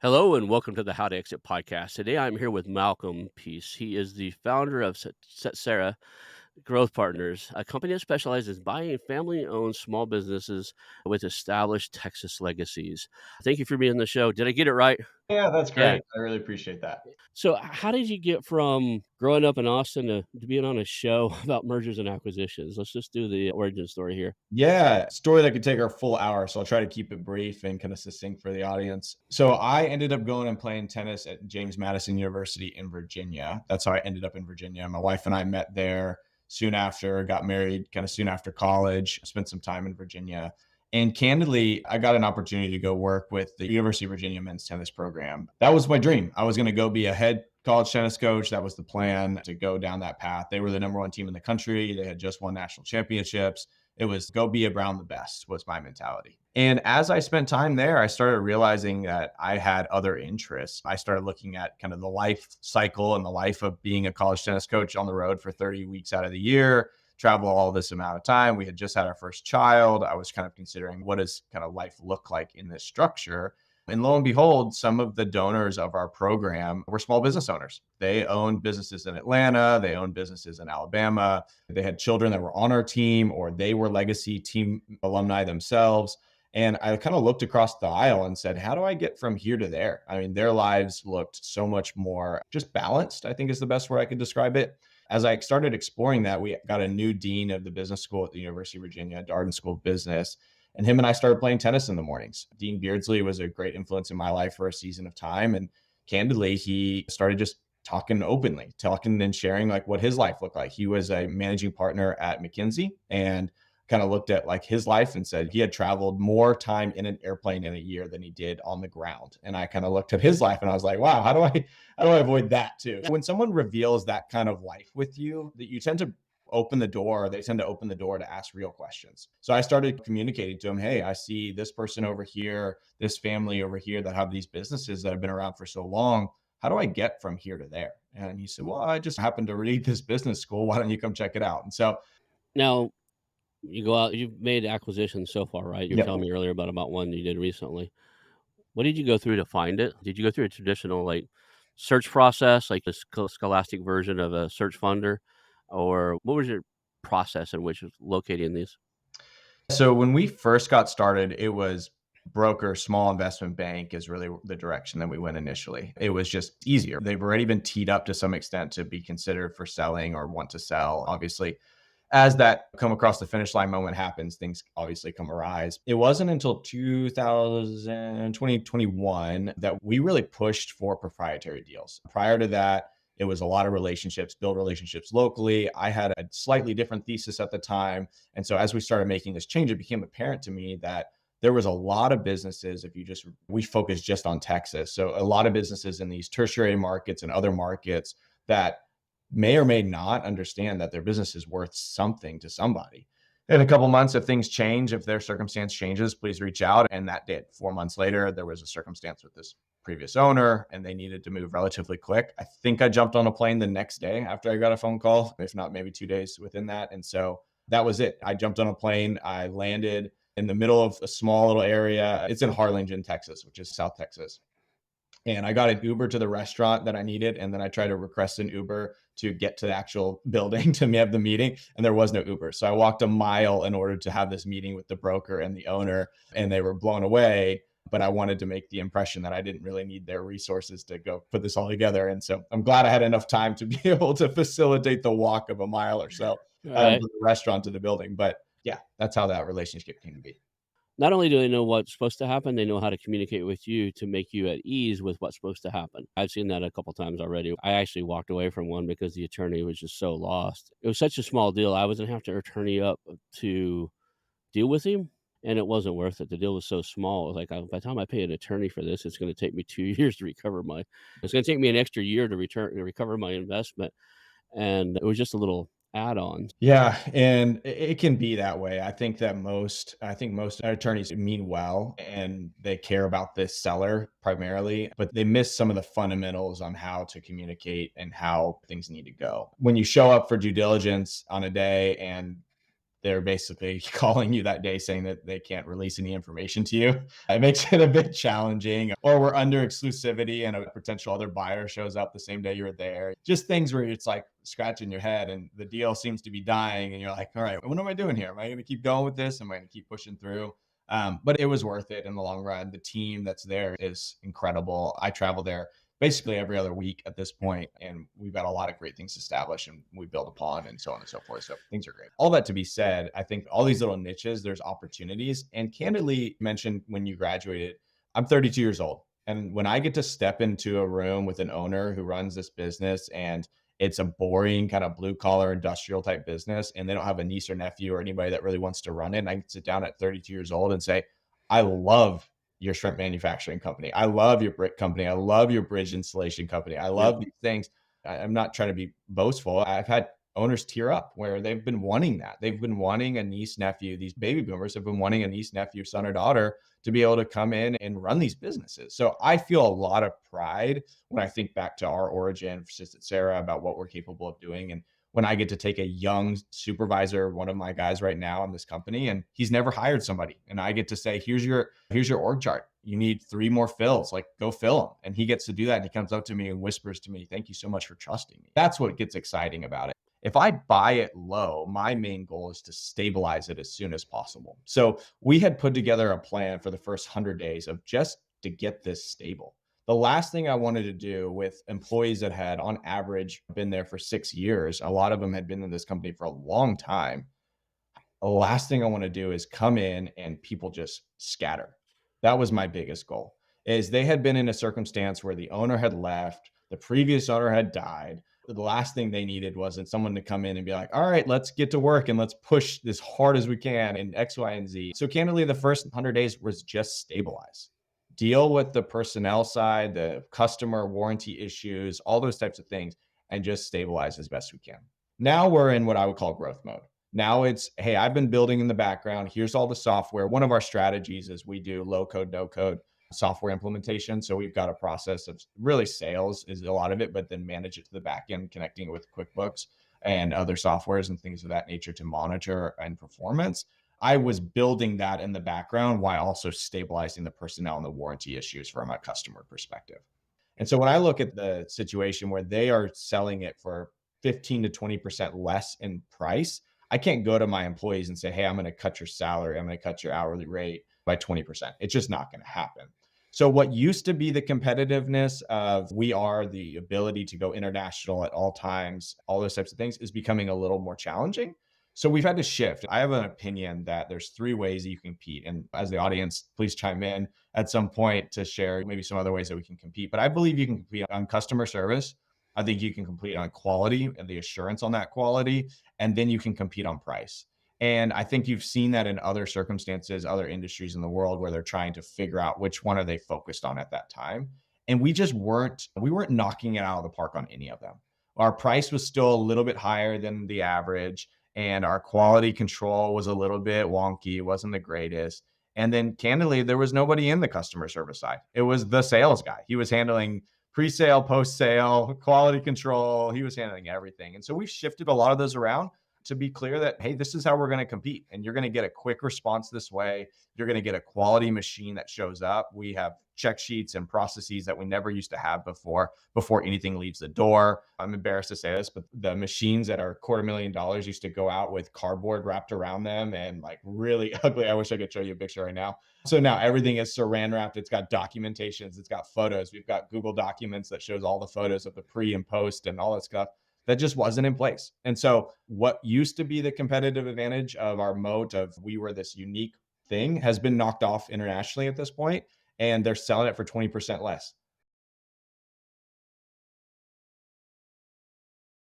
Hello and welcome to the How to Exit podcast. Today I'm here with Malcolm Peace. He is the founder of Tsetserra Growth Partners, a company that specializes in buying family-owned small businesses with established Texas legacies. Thank you for being on the show. Did I get it right? Yeah, that's Yeah. great. I really appreciate that. So, how did you get from growing up in Austin to being on a show about mergers and acquisitions? Let's just do the origin story here. Yeah, story that could take our full hour, so I'll try to keep it brief and kind of succinct for the audience. So I ended up going and playing tennis at James Madison University in Virginia. That's how I ended up in Virginia. My wife and I met there soon after, got married kind of soon after college, spent some time in Virginia. And candidly, I got an opportunity to go work with the University of Virginia men's tennis program. That was my dream. I was going to go be a head college tennis coach. That was the plan, to go down that path. They were the number one team in the country. They had just won national championships. It was go be around the best was my mentality. And as I spent time there, I started realizing that I had other interests. I started looking at kind of the life cycle and the life of being a college tennis coach on the road for 30 weeks out of the year, travel all this amount of time. We had just had our first child. I was kind of considering, what does kind of life look like in this structure? And lo and behold, some of the donors of our program were small business owners. They owned businesses in Atlanta, they owned businesses in Alabama. They had children that were on our team, or they were legacy team alumni themselves. And I kind of looked across the aisle and said, how do I get from here to there? I mean, their lives looked so much more just balanced, I think is the best word I could describe it. As I started exploring that, we got a new dean of the business school at the University of Virginia, Darden School of Business. And him and I started playing tennis in the mornings. Dean Beardsley was a great influence in my life for a season of time. And candidly, he started just talking openly, talking and sharing like what his life looked like. He was a managing partner at McKinsey and kind of looked at like his life and said he had traveled more time in an airplane in a year than he did on the ground. And I kind of looked at his life and I was like, wow, how do I avoid that too? When someone reveals that kind of life with you, that you tend to they tend to open the door to ask real questions. So I started communicating to him, hey, I see this person over here, this family over here that have these businesses that have been around for so long. How do I get from here to there? And he said, well, I just happened to read this business school. Why don't you come check it out? And so, Now, you go out, you've made acquisitions so far, right? You were yep. telling me earlier about one you did recently. What did you go through to find it? Did you go through a traditional, like, search process, like the scholastic version of a search funder? Or what was your process in which of locating these? So when we first got started, it was broker, small investment bank is really the direction that we went initially. It was just easier. They've already been teed up to some extent to be considered for selling or want to sell. Obviously, as that come across the finish line moment happens, things obviously come arise. It wasn't until 2021 that we really pushed for proprietary deals. Prior to that, it was a lot of relationships, build relationships locally. I had a slightly different thesis at the time. And so as we started making this change, it became apparent to me that there was a lot of businesses, we focused just on Texas. So a lot of businesses in these tertiary markets and other markets that may or may not understand that their business is worth something to somebody. In a couple months, if things change, if their circumstance changes, please reach out. And that did. 4 months later, there was a circumstance with this previous owner and they needed to move relatively quick. I think I jumped on a plane the next day after I got a phone call, if not maybe 2 days within that. And so that was it. I jumped on a plane. I landed in the middle of a small little area. It's in Harlingen, Texas, which is South Texas. And I got an Uber to the restaurant that I needed. And then I tried to request an Uber to get to the actual building to have the meeting. And there was no Uber. So I walked a mile in order to have this meeting with the broker and the owner, and they were blown away. But I wanted to make the impression that I didn't really need their resources to go put this all together. And so I'm glad I had enough time to be able to facilitate the walk of a mile or so from Right. the restaurant to the building. But yeah, that's how that relationship came to be. Not only do they know what's supposed to happen, they know how to communicate with you to make you at ease with what's supposed to happen. I've seen that a couple times already. I actually walked away from one because the attorney was just so lost. It was such a small deal. I was gonna have to attorney up to deal with him, and it wasn't worth it. The deal was so small. It was like, by the time I pay an attorney for this, it's gonna take me 2 years to recover my it's gonna take me an extra year to recover my investment, and it was just a little add-on. Yeah, and it can be that way. I think most attorneys mean well and they care about this seller primarily, but they miss some of the fundamentals on how to communicate and how things need to go. When you show up for due diligence on a day and they're basically calling you that day saying that they can't release any information to you. It makes it a bit challenging. Or we're under exclusivity and a potential other buyer shows up the same day you're there. Just things where it's like scratching your head and the deal seems to be dying. And you're like, all right, what am I doing here? Am I going to keep going with this? Am I going to keep pushing through? But it was worth it in the long run. The team that's there is incredible. I travel there basically every other week at this point, and we've got a lot of great things established and we build upon and so on and so forth. So things are great. All that to be said, I think all these little niches, there's opportunities. And candidly, you mentioned when you graduated, I'm 32 years old. And when I get to step into a room with an owner who runs this business and it's a boring kind of blue collar industrial type business, and they don't have a niece or nephew or anybody that really wants to run it. And I can sit down at 32 years old and say, I love your shrimp manufacturing company. I love your brick company. I love your bridge installation company. I Yep. love these things. I'm not trying to be boastful. I've had owners tear up where they've been wanting that. They've been wanting a niece, nephew. These baby boomers have been wanting a niece, nephew, son, or daughter to be able to come in and run these businesses. So I feel a lot of pride when I think back to our origin for Tsetserra about what we're capable of doing. And when I get to take a young supervisor, one of my guys right now in this company, and he's never hired somebody, and I get to say, here's your org chart. You need 3 more fills, like go fill them. And he gets to do that. And he comes up to me and whispers to me, thank you so much for trusting me. That's what gets exciting about it. If I buy it low, my main goal is to stabilize it as soon as possible. So we had put together a plan for the first 100 days of just to get this stable. The last thing I wanted to do with employees that had, on average, been there for 6 years, a lot of them had been in this company for a long time. The last thing I want to do is come in and people just scatter. That was my biggest goal. Is they had been in a circumstance where the owner had left, the previous owner had died. The last thing they needed wasn't someone to come in and be like, all right, let's get to work and let's push as hard as we can in X, Y, and Z. So candidly, the first 100 days was just stabilize. Deal with the personnel side, the customer warranty issues, all those types of things, and just stabilize as best we can. Now we're in what I would call growth mode. Now it's, hey, I've been building in the background. Here's all the software. One of our strategies is we do low code, no code software implementation. So we've got a process of really sales is a lot of it, but then manage it to the back end, connecting it with QuickBooks and other softwares and things of that nature to monitor and performance. I was building that in the background while also stabilizing the personnel and the warranty issues from a customer perspective. And so when I look at the situation where they are selling it for 15 to 20% less in price, I can't go to my employees and say, hey, I'm going to cut your salary. I'm going to cut your hourly rate by 20%. It's just not going to happen. So what used to be the competitiveness of we are the ability to go international at all times, all those types of things is becoming a little more challenging. So we've had to shift. I have an opinion that there's 3 ways that you compete. And as the audience, please chime in at some point to share maybe some other ways that we can compete. But I believe you can compete on customer service. I think you can compete on quality and the assurance on that quality, and then you can compete on price. And I think you've seen that in other circumstances, other industries in the world where they're trying to figure out which one are they focused on at that time. And we weren't knocking it out of the park on any of them. Our price was still a little bit higher than the average, and our quality control was a little bit wonky. It wasn't the greatest. And then candidly, there was nobody in the customer service side. It was the sales guy. He was handling pre-sale, post-sale, quality control. He was handling everything. And so we've shifted a lot of those around to be clear that, hey, this is how we're going to compete. And you're going to get a quick response this way. You're going to get a quality machine that shows up. We have check sheets and processes that we never used to have before anything leaves the door. I'm embarrassed to say this, but the machines that are $250,000 used to go out with cardboard wrapped around them and like really ugly. I wish I could show you a picture right now. So now everything is saran wrapped. It's got documentations. It's got photos. We've got Google Documents that shows all the photos of the pre and post and all that stuff that just wasn't in place. And so what used to be the competitive advantage of our moat of we were this unique thing has been knocked off internationally at this point, and they're selling it for 20% less.